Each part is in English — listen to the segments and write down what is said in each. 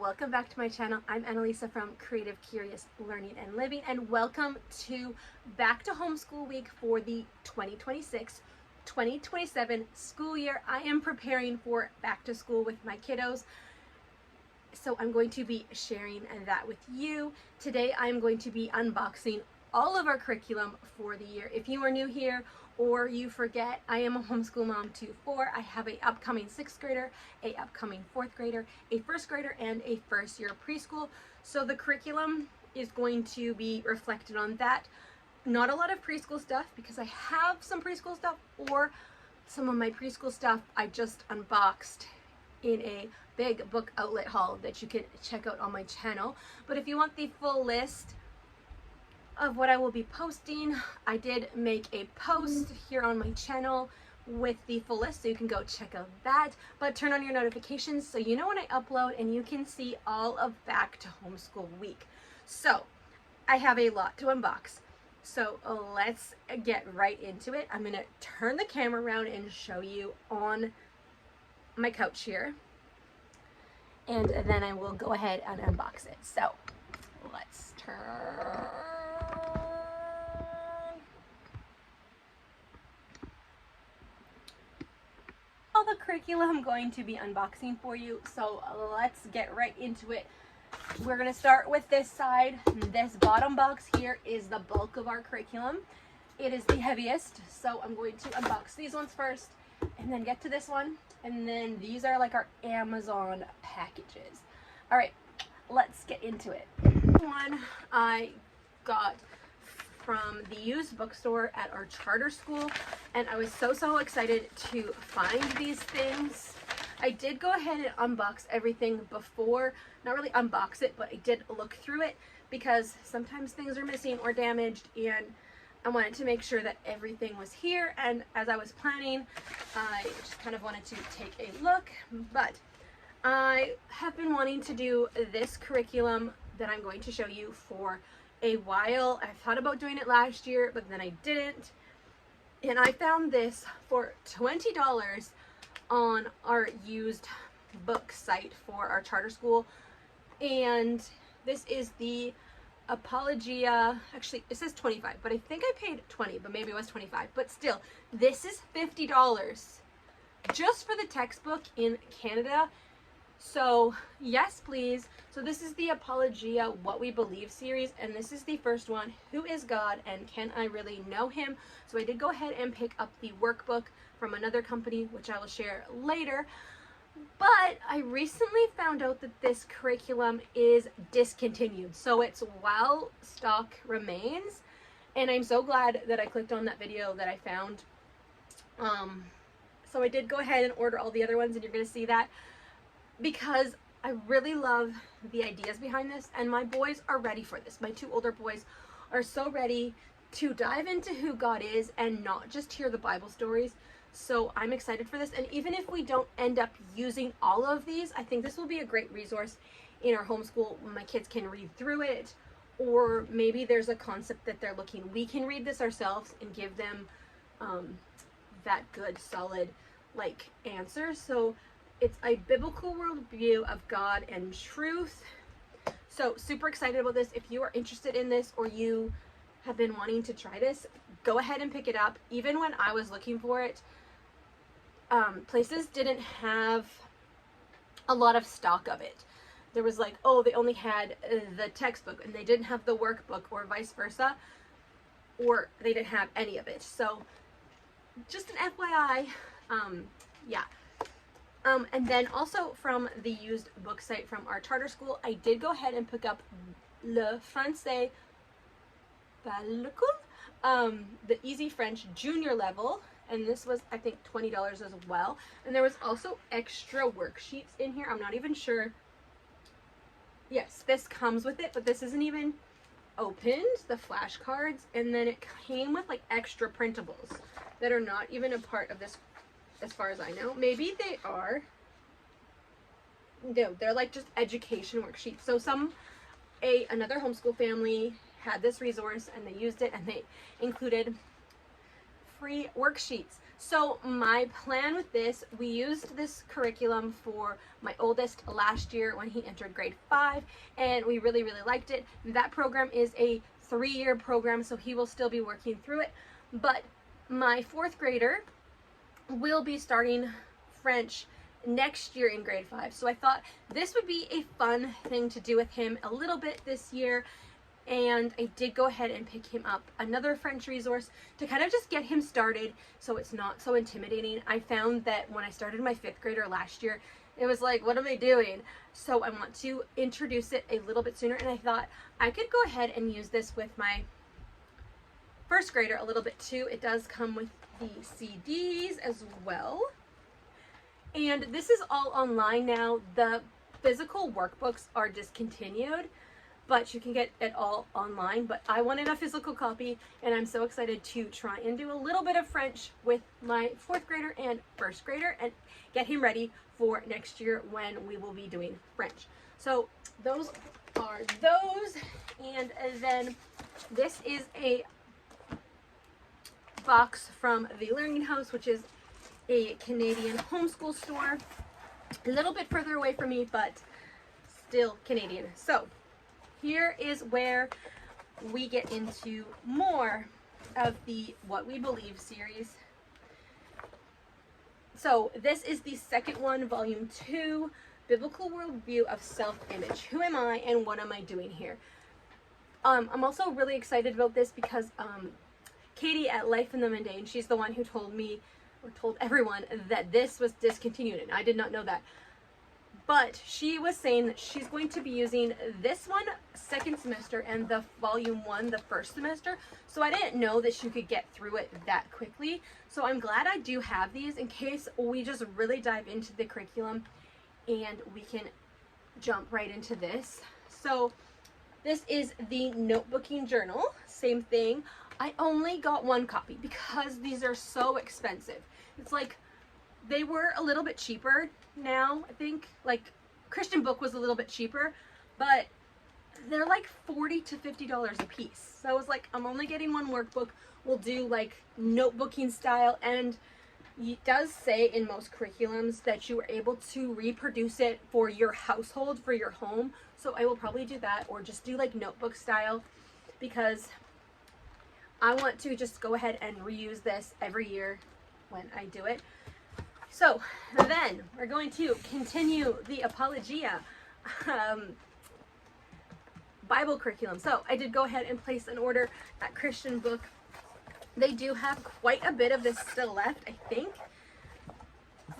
welcome back to my channel. I'm Annalisa from Creative Curious Learning and Living, and welcome to Back to Homeschool Week for the 2026-2027 school year. I am preparing for back to school with my kiddos, so I'm going to be sharing that with you. Today I'm going to be unboxing all of our curriculum for the year. If you are new here or you forget, I am a homeschool mom to 4. I have a upcoming 6th grader, a upcoming 4th grader, a 1st grader, and a first year preschool. So the curriculum is going to be reflected on that. Not a lot of preschool stuff because I have some preschool stuff, or some of my preschool stuff I just unboxed in a big book outlet haul that you can check out on my channel. But if you want the full list of what I will be posting, I did make a post here on my channel with the full list, so you can go check out that. But turn on your notifications so you know when I upload and you can see all of Back to Homeschool Week. So I have a lot to unbox, so let's get right into it. I'm gonna turn the camera around and show you on my couch here, and then I will go ahead and unbox it. So let's turn all the curriculum I'm going to be unboxing for you. So let's get right into it. We're going to start with this side. This bottom box here is the bulk of our curriculum. It is the heaviest, so I'm going to unbox these ones first and then get to this one, and then these are like our Amazon packages. All right, let's get into it. One I got from the used bookstore at our charter school, and I was so excited to find these things. I did go ahead and unbox everything before, not really unbox it, but I did look through it because sometimes things are missing or damaged, and I wanted to make sure that everything was here. And as I was planning, I just kind of wanted to take a look. But I have been wanting to do this curriculum that I'm going to show you for a while. I thought about doing it last year, but then I didn't. And I found this for $20 on our used book site for our charter school. And this is the Apologia. Actually, it says 25, but I think I paid 20, but maybe it was 25. But still, this is $50 just for the textbook in Canada. So yes, please. So this is the Apologia What We Believe series, and this is the first one, Who is God and Can I Really Know Him? So I did go ahead and pick up the workbook from another company, which I will share later. But I recently found out that this curriculum is discontinued, so it's while stock remains, and I'm so glad that I clicked on that video that I found. So I did go ahead and order all the other ones, and you're going to see that, because I really love the ideas behind this, and my boys are ready for this. My 2 older boys are so ready to dive into who God is and not just hear the Bible stories. So I'm excited for this, and even if we don't end up using all of these, I think this will be a great resource in our homeschool. My kids can read through it, or maybe there's a concept that they're looking. We can read this ourselves and give them that good, solid, answer. So it's a biblical worldview of God and truth. So super excited about this. If you are interested in this, or you have been wanting to try this, go ahead and pick it up. Even when I was looking for it, places didn't have a lot of stock of it. There was they only had the textbook and they didn't have the workbook, or vice versa, or they didn't have any of it. So just an FYI, yeah. And then also from the used book site from our charter school, I did go ahead and pick up Le Français the Easy French Junior Level, and this was, I think, $20 as well. And there was also extra worksheets in here. I'm not even sure. Yes, this comes with it, but this isn't even opened, the flashcards, and then it came with extra printables that are not even a part of this, as far as I know. Maybe they are. No, they're just education worksheets. So another homeschool family had this resource and they used it, and they included free worksheets. So my plan with this, we used this curriculum for my oldest last year when he entered grade 5, and we really, really liked it. That program is a 3-year program, so he will still be working through it. But my 4th grader will be starting French next year in grade 5. So I thought this would be a fun thing to do with him a little bit this year. And I did go ahead and pick him up another French resource to kind of just get him started so it's not so intimidating. I found that when I started my 5th grader last year, it was like, what am I doing? So I want to introduce it a little bit sooner, and I thought I could go ahead and use this with my 1st grader a little bit too. It does come with the CDs as well. And this is all online now. The physical workbooks are discontinued, but you can get it all online. But I wanted a physical copy, and I'm so excited to try and do a little bit of French with my 4th grader and 1st grader and get him ready for next year when we will be doing French. So those are those. And then this is a box from the Learning House, which is a Canadian homeschool store. A little bit further away from me, but still Canadian. So here is where we get into more of the What We Believe series. So this is the 2nd one, volume 2, Biblical Worldview of Self-Image. Who am I and what am I doing here? I'm also really excited about this because Katie at Life in the Mundane, she's the one who told me, or told everyone, that this was discontinued, and I did not know that. But she was saying that she's going to be using this one 2nd semester and the volume 1 the 1st semester. So I didn't know that she could get through it that quickly. So I'm glad I do have these in case we just really dive into the curriculum and we can jump right into this. So this is the notebooking journal. Same thing. I only got 1 copy because these are so expensive. It's like, they were a little bit cheaper now, I think. Like, Christian Book was a little bit cheaper, but they're like $40 to $50 a piece. So I was like, I'm only getting 1 workbook. We'll do like notebooking style, and it does say in most curriculums that you are able to reproduce it for your household, for your home. So I will probably do that, or just do like notebook style, because I want to just go ahead and reuse this every year when I do it. So then we're going to continue the Apologia Bible curriculum. So I did go ahead and place an order at Christian Book. They do have quite a bit of this still left, I think.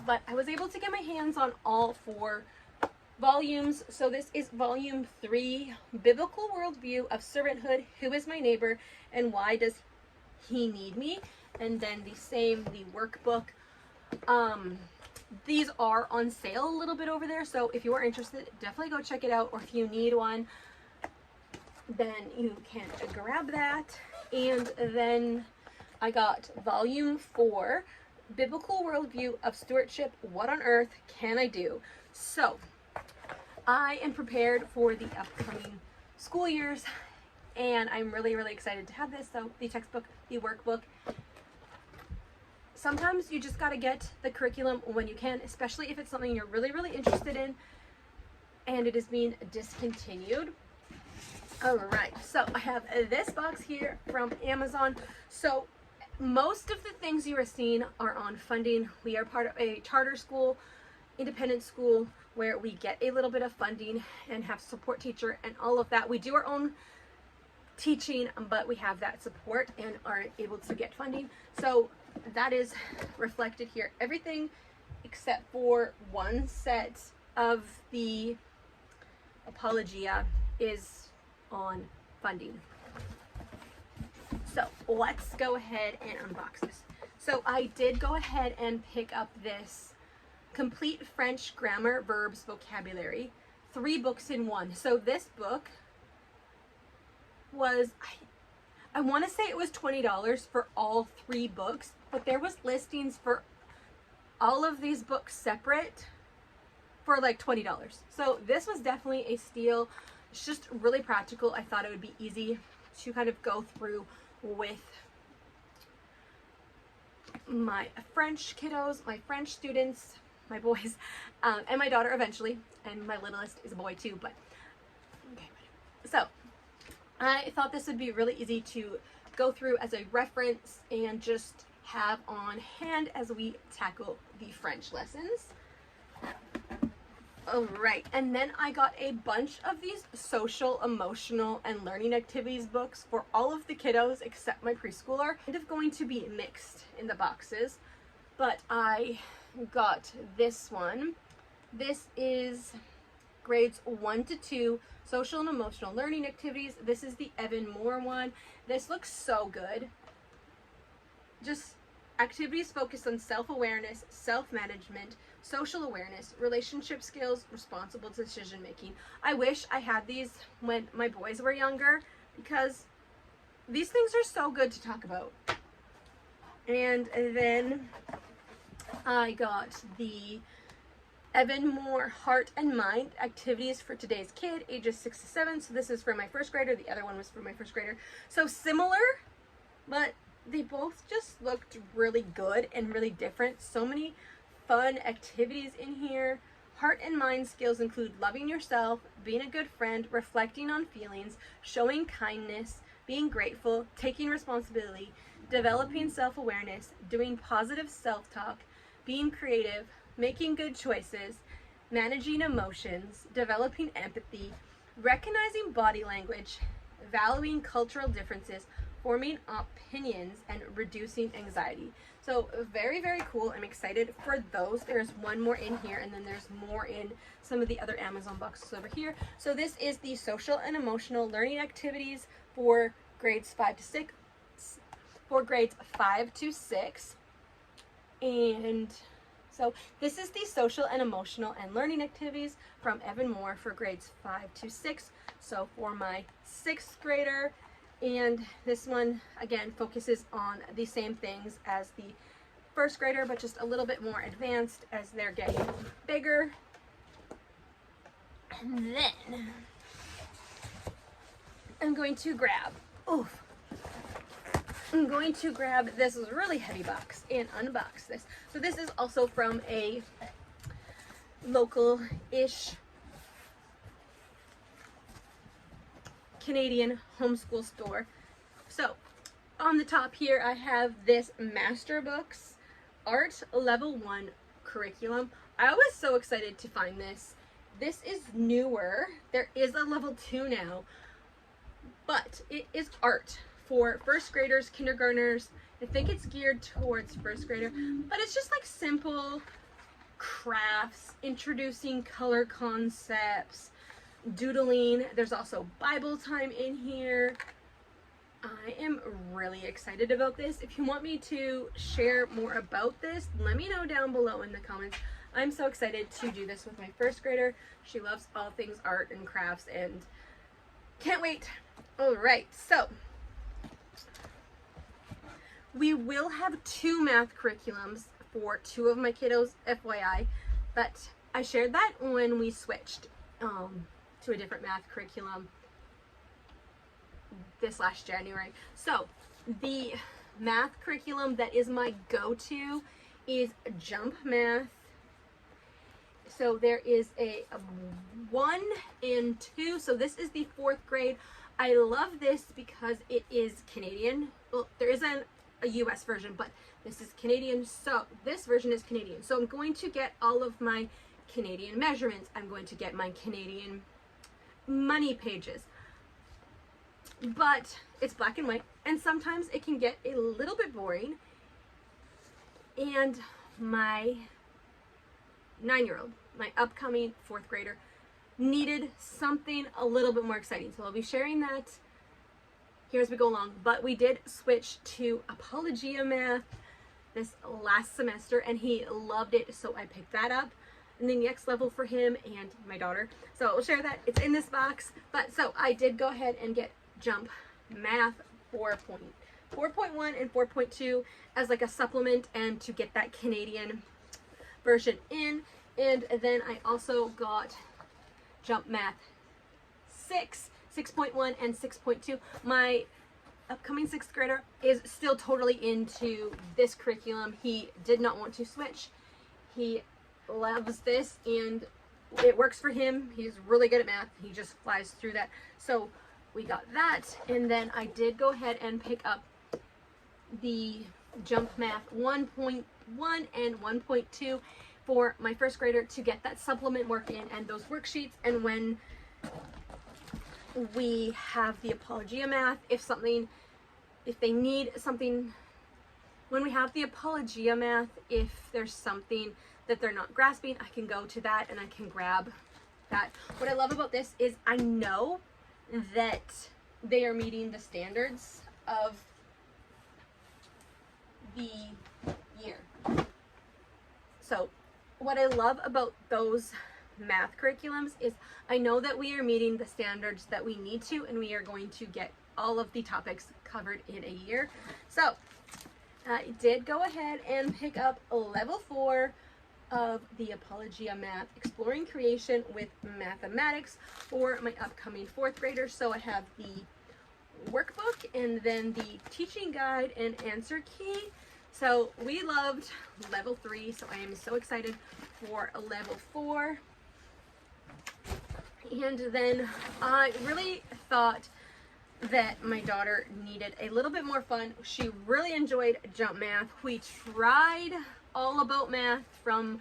But I was able to get my hands on all 4 volumes. So this is volume 3, Biblical Worldview of Servanthood, Who is My Neighbor, and Why Does He Need Me? And then the workbook. These are on sale a little bit over there, so if you are interested, definitely go check it out, or if you need one, then you can grab that. And then I got volume 4, Biblical Worldview of Stewardship, What on Earth Can I Do? So I am prepared for the upcoming school years, and I'm really, really excited to have this. So the textbook, the workbook. Sometimes you just got to get the curriculum when you can, especially if it's something you're really, really interested in and it is being discontinued. All right, so I have this box here from Amazon. So most of the things you are seeing are on funding. We are part of a charter school, independent school, where we get a little bit of funding and have support teacher and all of that. We do our own teaching, but we have that support and are able to get funding. So that is reflected here. Everything except for 1 set of the Apologia is on funding. So let's go ahead and unbox this. So I did go ahead and pick up this Complete French Grammar, Verbs, Vocabulary, 3 books in 1. So this book was, I want to say it was $20 for all 3 books, but there was listings for all of these books separate for like $20. So this was definitely a steal. It's just really practical. I thought it would be easy to kind of go through with my French kiddos, my French students, my boys, and my daughter eventually, and my littlest is a boy too, but okay. So I thought this would be really easy to go through as a reference and just have on hand as we tackle the French lessons. All right, and then I got a bunch of these social, emotional, and learning activities books for all of the kiddos except my preschooler. Kind of going to be mixed in the boxes, but I got this one. This is grades 1 to 2, social and emotional learning activities. This is the Evan Moore one. This looks so good. Just activities focused on self-awareness, self-management, social awareness, relationship skills, responsible decision making. I wish I had these when my boys were younger because these things are so good to talk about. And then I got the Evan Moore Heart and Mind activities for today's kid, ages 6 to 7. So this is for my first grader. The other one was for my first grader. So similar, but they both just looked really good and really different. So many fun activities in here. Heart and mind skills include loving yourself, being a good friend, reflecting on feelings, showing kindness, being grateful, taking responsibility, developing self-awareness, doing positive self-talk, being creative, making good choices, managing emotions, developing empathy, recognizing body language, valuing cultural differences, forming opinions, and reducing anxiety. So very, very cool. I'm excited for those. There's one more in here, and then there's more in some of the other Amazon boxes over here. So this is the social and emotional learning activities for grades 5 to 6. And so this is the social and emotional and learning activities from Evan Moore for grades 5 to 6. So for my 6th grader, and this one again focuses on the same things as the first grader, but just a little bit more advanced as they're getting bigger. And then I'm going to grab, this really heavy box and unbox this. So this is also from a local-ish Canadian homeschool store. So on the top here I have this Master Books Art Level 1 curriculum. I was so excited to find this. This is newer. There is a level 2 now, but it is art for first graders, kindergartners. I think it's geared towards first grader, but it's just like simple crafts, introducing color concepts, doodling. There's also Bible time in here. I am really excited about this. If you want me to share more about this, let me know down below in the comments. I'm so excited to do this with my first grader. She loves all things art and crafts and can't wait. All right, so we will have 2 math curriculums for 2 of my kiddos, FYI, but I shared that when we switched to a different math curriculum this last January. So the math curriculum that is my go-to is Jump Math. So there is a 1 and 2. So this is the 4th grade. I love this because it is Canadian. Well, there isn't a US version, but this is Canadian. So this version is Canadian. So I'm going to get all of my Canadian measurements. I'm going to get my Canadian money pages. But it's black and white, and sometimes it can get a little bit boring. And my 9-year-old, my upcoming 4th grader, needed something a little bit more exciting. So I'll be sharing that here as we go along. But we did switch to Apologia Math this last semester, and he loved it, so I picked that up. And the next level for him and my daughter. So I'll share that. It's in this box. But so I did go ahead and get Jump Math 4.1 and 4.2 as like a supplement and to get that Canadian version in. And then I also got Jump Math 6.1 and 6.2. My upcoming 6th grader is still totally into this curriculum. He did not want to switch. He loves this and it works for him. He's really good at math. He just flies through that. So we got that, and then I did go ahead and pick up the Jump Math 1.1 and 1.2 for my 1st grader to get that supplement work in and those worksheets. And when we have the Apologia Math, if they need something, when we have the Apologia Math, if there's something that they're not grasping, I can go to that and I can grab that. What I love about this is I know that they are meeting the standards of the year. So what I love about those math curriculums is I know that we are meeting the standards that we need to, and we are going to get all of the topics covered in a year. So I did go ahead and pick up level 4 of the Apologia Math, Exploring Creation with Mathematics for my upcoming 4th graders. So I have the workbook and then the teaching guide and answer key. So we loved level 3, so I am so excited for level 4. And then I really thought that my daughter needed a little bit more fun. She really enjoyed Jump Math. We tried All About Math from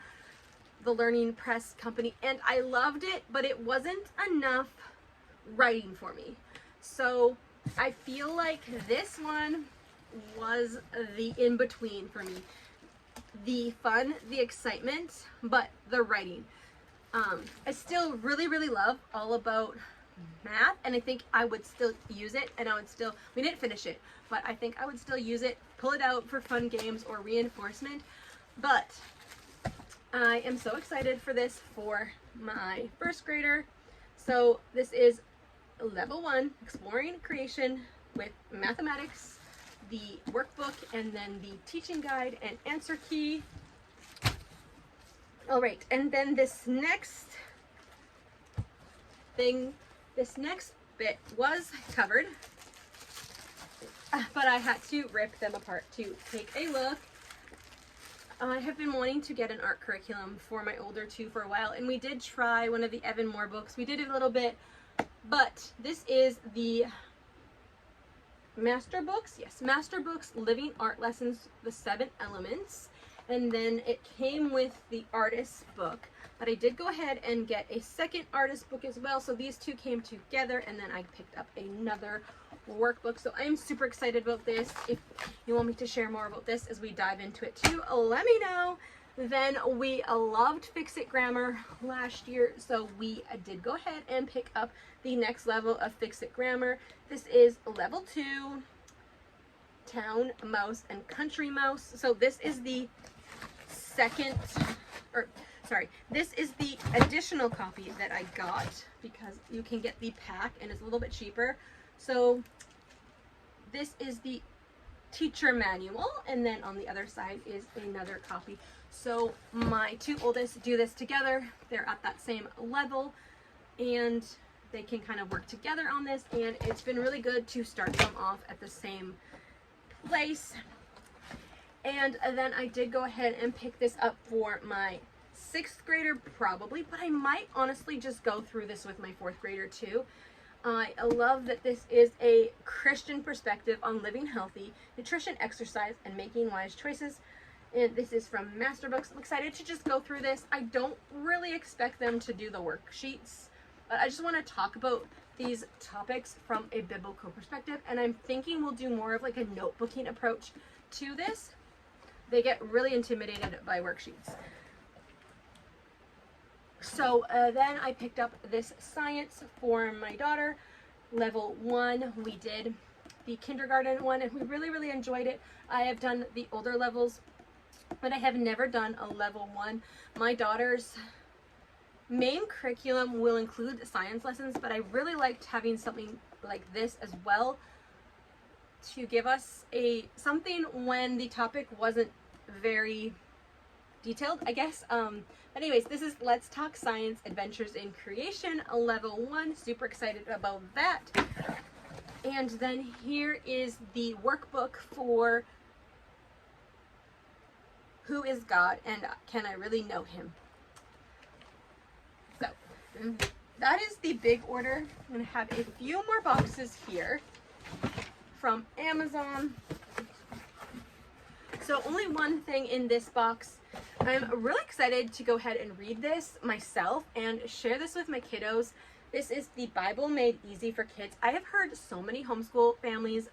the Learning Press company and I loved it, but it wasn't enough writing for me. So I feel like this one was the in-between for me. The fun, the excitement, but the writing. I still really love All About Math, and I think I would still use it, and I would still, we didn't finish it, but I think I would still use it, pull it out for fun games or reinforcement. But I am so excited for this for my 1st grader. So this is level 1, Exploring Creation with Mathematics, the workbook, and then the teaching guide and answer key. All right, and then this next bit was covered, but I had to rip them apart to take a look. I have been wanting to get an art curriculum for my older 2 for a while, and we did try one of the Evan Moore books. We did a little bit, but this is the Master Books, yes, Master Books Living Art Lessons, the 7 Elements, and then it came with the artist book. But I did go ahead and get a second artist book as well, so these 2 came together, and then I picked up another workbook. So I'm super excited about this. If you want me to share more about this as we dive into it too, let me know. Then we loved Fix It Grammar last year, so we did go ahead and pick up the next level of Fix It Grammar. This is level 2, Town Mouse and Country Mouse. So this is the this is the additional copy that I got because you can get the pack and it's a little bit cheaper. So this is the teacher manual, and then on the other side is another copy. So my 2 oldest do this together. They're at that same level and they can kind of work together on this, and it's been really good to start them off at the same place. And then I did go ahead and pick this up for my 6th grader probably, but I might honestly just go through this with my 4th grader too. I love that this is a Christian perspective on living healthy, nutrition, exercise, and making wise choices. And this is from Master Books. I'm excited to just go through this. I don't really expect them to do the worksheets, but I just want to talk about these topics from a biblical perspective. And I'm thinking we'll do more of like a notebooking approach to this. They get really intimidated by worksheets. So then I picked up this science for my daughter, level 1. We did the kindergarten one and we really enjoyed it. I have done the older levels, but I have never done a level 1. My daughter's main curriculum will include science lessons, but I really liked having something like this as well to give us something when the topic wasn't very detailed, I guess. But anyways, this is Let's Talk Science Adventures in Creation, level 1. Super excited about that. And then here is the workbook for Who is God and Can I Really Know Him? So that is the big order. I'm going to have a few more boxes here from Amazon. So only one thing in this box. I'm really excited to go ahead and read this myself and share this with my kiddos. This is the Bible Made Easy for Kids. I have heard so many homeschool families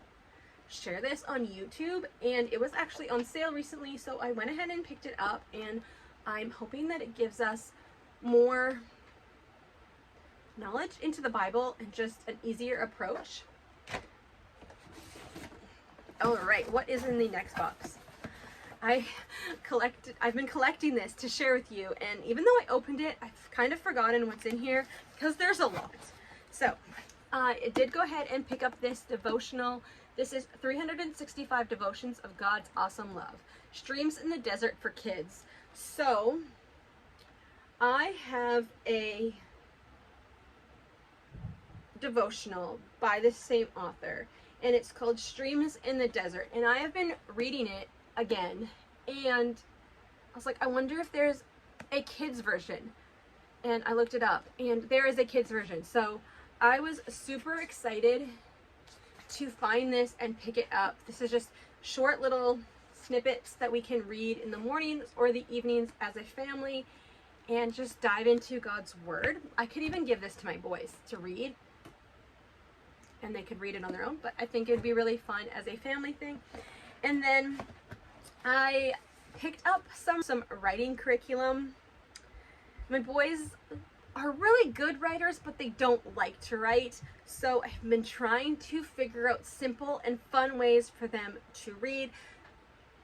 share this on YouTube, and it was actually on sale recently, so I went ahead and picked it up, and I'm hoping that it gives us more knowledge into the Bible and just an easier approach. All right, what is in the next box? I've been collecting this to share with you, and even though I opened it, I've kind of forgotten what's in here because there's a lot. So I did go ahead and pick up this devotional. This is 365 Devotions of God's Awesome Love, Streams in the Desert for Kids. So I have a devotional by the same author, and it's called Streams in the Desert, and I have been reading it again, and I was like, I wonder if there's a kids version, and I looked it up, and there is a kids version. So I was super excited to find this and pick it up. This is just short little snippets that we can read in the mornings or the evenings as a family and just dive into God's Word. I could even give this to my boys to read, and they could read it on their own, but I think it'd be really fun as a family thing. And then I picked up some writing curriculum. My boys are really good writers, but they don't like to write. So I've been trying to figure out simple and fun ways for them to read.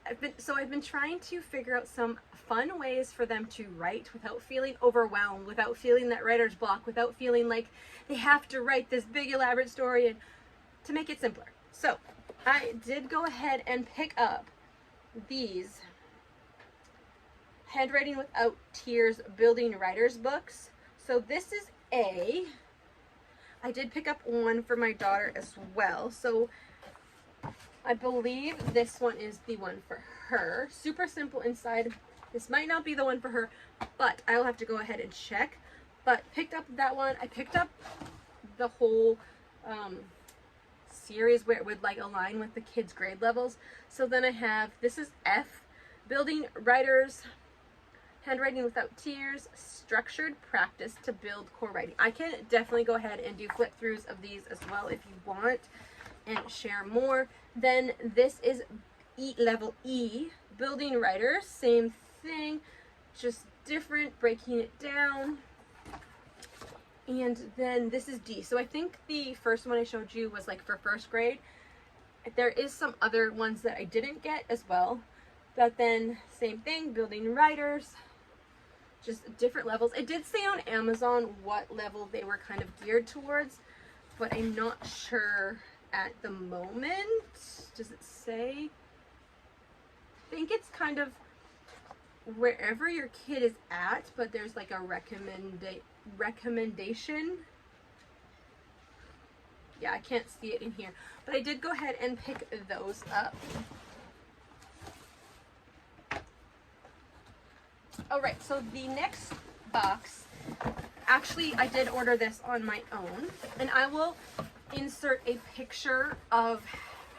I've been trying to figure out some fun ways for them to write without feeling overwhelmed, without feeling that writer's block, without feeling like they have to write this big elaborate story, and to make it simpler. So I did go ahead and pick up these Handwriting Without Tears Building Writers books. So this is I did pick up one for my daughter as well. So I believe this one is the one for her. Super simple inside. This might not be the one for her, but I will have to go ahead and check. But picked up that one. I picked up the whole series where it would like align with the kids' grade levels. So then I have, this is F, Building Writers, Handwriting Without Tears, Structured Practice to Build Core Writing. I can definitely go ahead and do flip throughs of these as well if you want and share more. Then this is level E, Building Writers, same thing, just different, breaking it down. And then this is D. So I think the first one I showed you was like for first grade. There is some other ones that I didn't get as well. But then same thing, Building Writers, just different levels. It did say on Amazon what level they were kind of geared towards, but I'm not sure at the moment. Does it say? I think it's kind of wherever your kid is at, but there's like a recommendation. Yeah, I can't see it in here, but I did go ahead and pick those up. All right, so the next box, actually I did order this on my own, and I will insert a picture of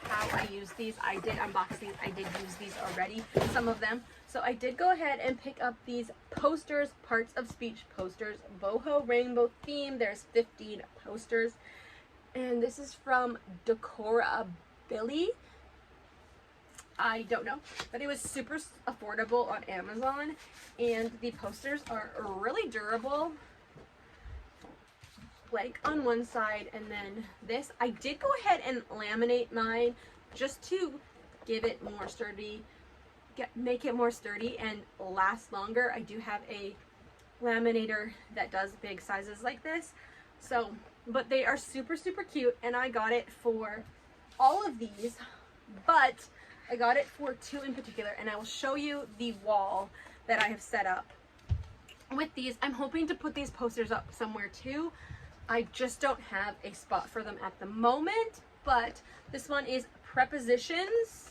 how I use these. I did unbox these. I did use these already, some of them. So I did go ahead and pick up these posters, parts of speech posters, boho rainbow theme. There's 15 posters, and this is from Decor Billy. I don't know, but it was super affordable on Amazon, and the posters are really durable. Blank on one side, and then this. I did go ahead and laminate mine just to give it more sturdy, make it more sturdy and last longer. I do have a laminator that does big sizes like this. So, but they are super, super cute, and I got it for all of these, but I got it for two in particular, and I will show you the wall that I have set up with these. I'm hoping to put these posters up somewhere too. I just don't have a spot for them at the moment, but this one is prepositions.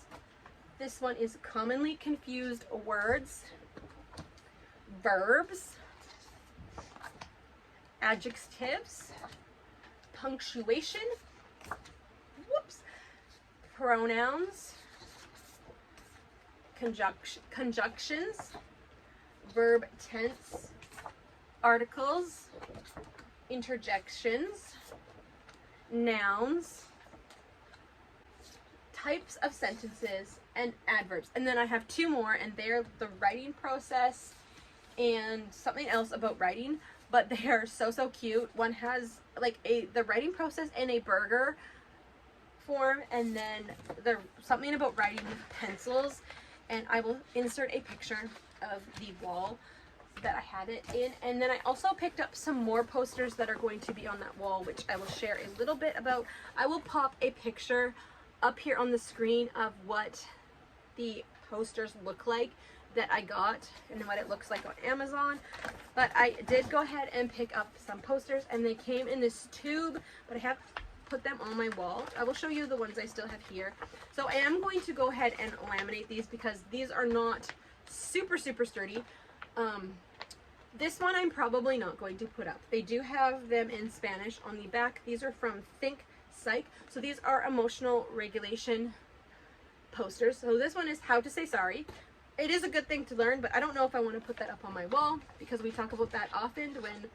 This one is commonly confused words, verbs, adjectives, punctuation, pronouns, conjunctions, verb tense, articles, interjections, nouns, types of sentences, and adverbs. And then I have two more, and they're the writing process and something else about writing, but they are so cute. One has like the writing process in a burger form, and then the something about writing with pencils, and I will insert a picture of the wall that I had it in. And then I also picked up some more posters that are going to be on that wall, which I will share a little bit about. I will pop a picture up here on the screen of what the posters look like that I got and what it looks like on Amazon. But I did go ahead and pick up some posters, and they came in this tube, but I have put them on my wall. I will show you the ones I still have here. So I am going to go ahead and laminate these because these are not super sturdy. This one I'm probably not going to put up. They do have them in Spanish on the back. These are from Think Psych. So these are emotional regulation posters. So this one is how to say sorry. It is a good thing to learn, but I don't know if I want to put that up on my wall because we talk about that often when.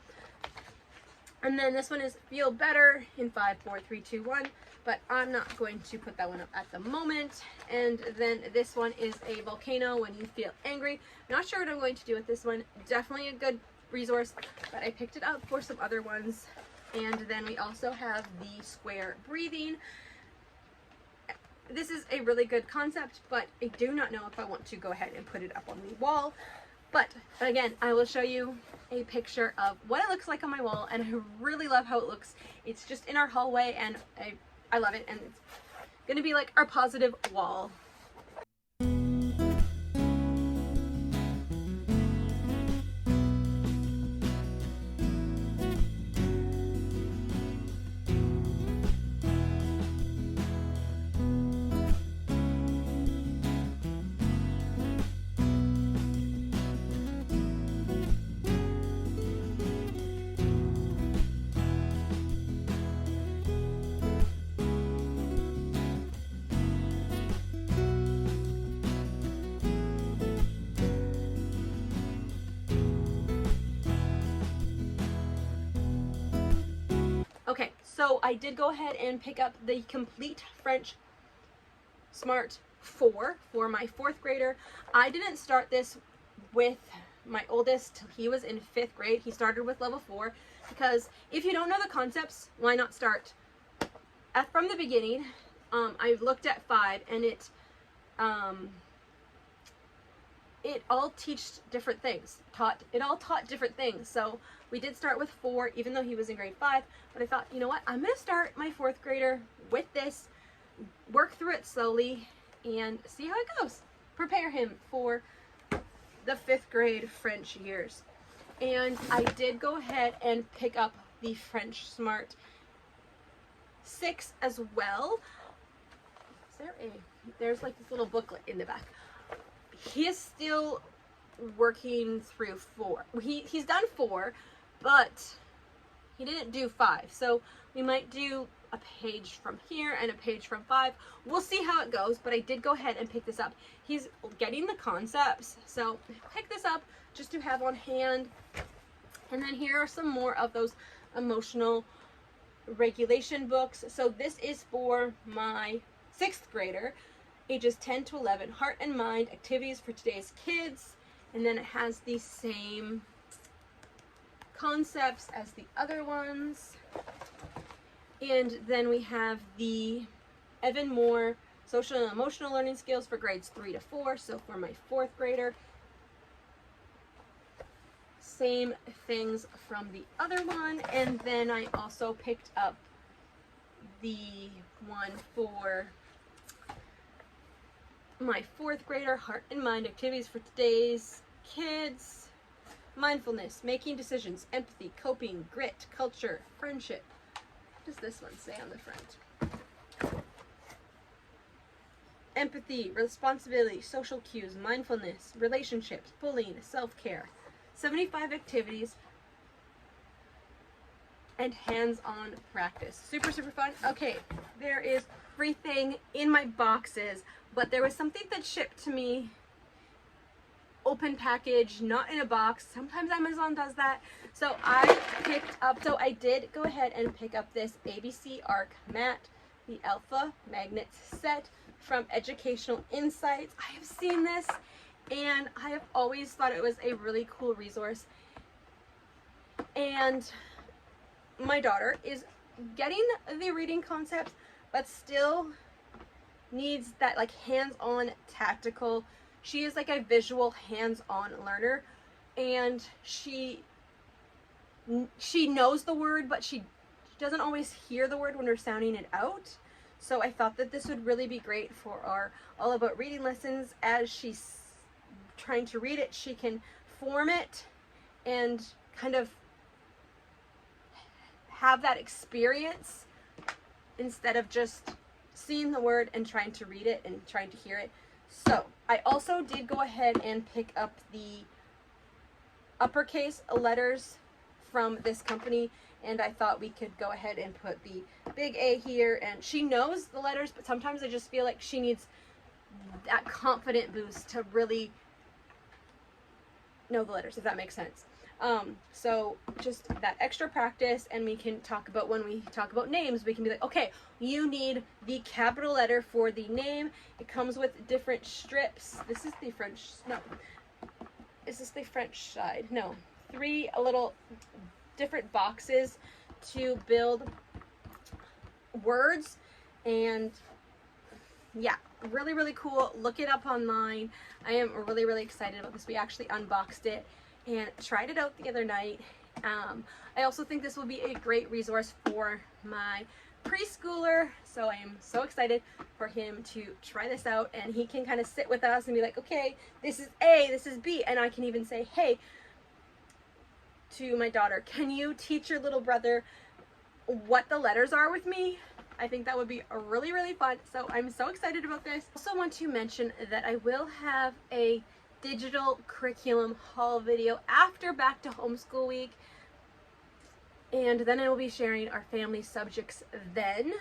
And then this one is feel better in 5, 4, 3, 2, 1, but I'm not going to put that one up at the moment. And then this one is a volcano when you feel angry. Not sure what I'm going to do with this one. Definitely a good resource, but I picked it up for some other ones. And then we also have the square breathing. This is a really good concept, but I do not know if I want to go ahead and put it up on the wall. But again, I will show you a picture of what it looks like on my wall, and I really love how it looks. It's just in our hallway, and I love it, and it's gonna be like our positive wall. Okay, so I did go ahead and pick up the Complete French Smart 4 for my 4th grader. I didn't start this with my oldest till he was in 5th grade. He started with level 4 because if you don't know the concepts, why not start from the beginning? I looked at 5, and it all taught different things. It all taught different things. So we did start with 4, even though he was in grade 5. But I thought, you know what? I'm going to start my 4th grader with this, work through it slowly, and see how it goes. Prepare him for the 5th grade French years. And I did go ahead and pick up the French Smart 6 as well. There's like this little booklet in the back. He is still working through 4. He's done 4, but he didn't do 5. So we might do a page from here and a page from 5. We'll see how it goes, but I did go ahead and pick this up. He's getting the concepts, so pick this up just to have on hand. And then here are some more of those emotional regulation books. So this is for my 6th grader, ages 10 to 11, Heart and Mind, Activities for Today's Kids. And then it has the same concepts as the other ones. And then we have the Evan Moore Social and Emotional Learning Skills for grades 3 to 4. So for my 4th grader, same things from the other one. And then I also picked up the one for my 4th grader, Heart and Mind, Activities for Today's Kids, Mindfulness, Making Decisions, Empathy, Coping, Grit, Culture, Friendship. What does this one say on the front? empathy, responsibility, social cues, mindfulness, relationships, bullying, self-care, 75 activities, and hands-on practice. Super, super fun. Okay, there is everything in my boxes, but there was something that shipped to me open package, not in a box. Sometimes Amazon does that. So I did go ahead and pick up this ABC Arc Mat, the Alpha Magnets set from Educational Insights. I have seen this and I have always thought it was a really cool resource. And my daughter is getting the reading concept, but still needs that like hands-on tactical. She is like a visual hands-on learner, and she knows the word, but she doesn't always hear the word when we're sounding it out. So I thought that this would really be great for our All About Reading lessons. As she's trying to read it, she can form it and kind of have that experience instead of just seeing the word and trying to read it and trying to hear it. So I also did go ahead and pick up the uppercase letters from this company, and I thought we could go ahead and put the big A here. And she knows the letters, but sometimes I just feel like she needs that confident boost to really know the letters, if that makes sense. So just that extra practice, and we can talk about, when we talk about names, we can be like, okay, you need the capital letter for the name. It comes with different strips. This is the French, no, is this the French side? No, 3 little different boxes to build words. And yeah, really, really cool. Look it up online. I am really, really excited about this. We actually unboxed it and tried it out the other night. I also think this will be a great resource for my preschooler, so I am so excited for him to try this out, and he can kind of sit with us and be like, okay, this is A, this is B, and I can even say, hey, to my daughter, can you teach your little brother what the letters are with me? I think that would be really, really fun, so I'm so excited about this. I also want to mention that I will have a digital curriculum haul video after Back to Homeschool Week, and then I will be sharing our family subjects then,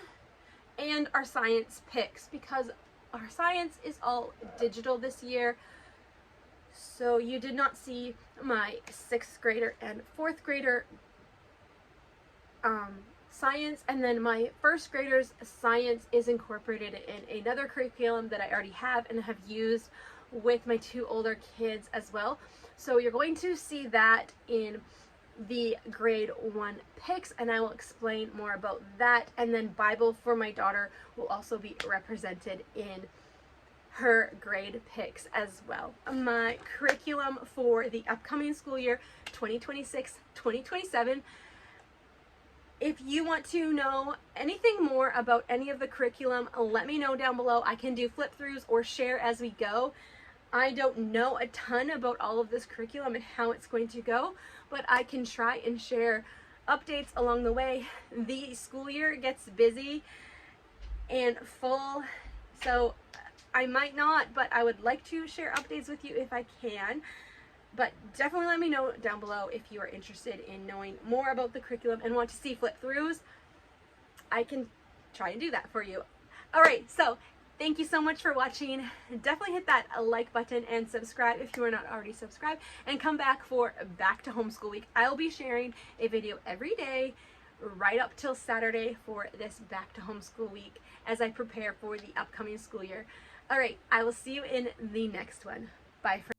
and our science picks, because our science is all digital this year. So you did not see my 6th grader and 4th grader science, and then my 1st graders science is incorporated in another curriculum that I already have and have used with my 2 older kids as well. So you're going to see that in the grade 1 picks, and I will explain more about that. And then Bible for my daughter will also be represented in her grade picks as well. My curriculum for the upcoming school year 2026-2027. If you want to know anything more about any of the curriculum, let me know down below. I can do flip throughs or share as we go. I don't know a ton about all of this curriculum and how it's going to go, but I can try and share updates along the way. The school year gets busy and full, so I might not, but I would like to share updates with you if I can. But definitely let me know down below if you are interested in knowing more about the curriculum and want to see flip throughs. I can try and do that for you. All right, so thank you so much for watching. Definitely hit that like button and subscribe if you are not already subscribed, and come back for Back to Homeschool Week. I will be sharing a video every day right up till Saturday for this Back to Homeschool Week as I prepare for the upcoming school year. All right, I will see you in the next one. Bye for